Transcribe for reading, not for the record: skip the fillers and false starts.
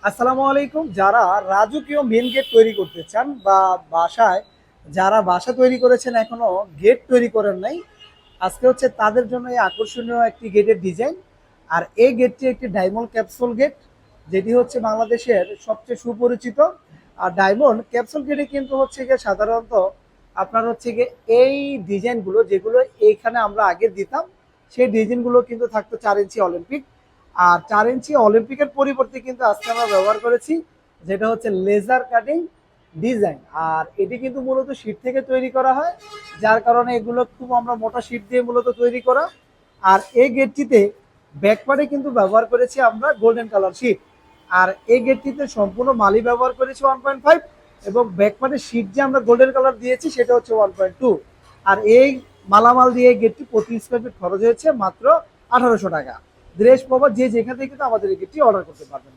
আসসালামু আলাইকুম। যারা রাজকীয় মেন গেট তৈরি করতে চান বা বাসায় যারা বাসা তৈরি করেছেন এখনো গেট তৈরি করেন নাই, আজকে হচ্ছে তাদের জন্য এই আকর্ষণীয় একটি গেটের ডিজাইন। আর এই গেটটি একটি ডায়মন্ড ক্যাপসুল গেট, যেটি হচ্ছে বাংলাদেশের সবচেয়ে সুপরিচিত। আর ডায়মন্ড ক্যাপসুল গেটে কিন্তু হচ্ছে গিয়ে সাধারণত আপনার হচ্ছে গিয়ে এই ডিজাইনগুলো যেগুলো এইখানে আমরা আগে দিতাম, সেই ডিজাইনগুলো কিন্তু থাকতো 4 ইঞ্চি অলিম্পিক। আর 4 ইঞ্চি অলিম্পিকের পরিবর্তে কিন্তু আজকে আমরা ব্যবহার করেছি যেটা হচ্ছে লেজার কাটিং ডিজাইন। আর এটি কিন্তু মূলত শীট থেকে তৈরি করা হয়, যার কারণে এগুলো খুব আমরা মোটা শীট দিয়ে মূলত তৈরি করা। আর এই গেটটিতে ব্যাকপার্টে কিন্তু ব্যবহার করেছি আমরা গোল্ডেন কালার শীট। আর এই গেটটিতে সম্পূর্ণ মালি ব্যবহার করেছি 1.5, এবং ব্যাকপার্টের শীট যে আমরা গোল্ডেন কালার দিয়েছি সেটা হচ্ছে 1.2। আর এই মালামাল দিয়ে গেটটি প্রতি স্কোয়ার ফিট খরচ হয়েছে মাত্র 1800 টাকা। দেশ বাবা যে যেখান থেকে কিন্তু আমাদের এই গেটটি অর্ডার করতে পারবেন।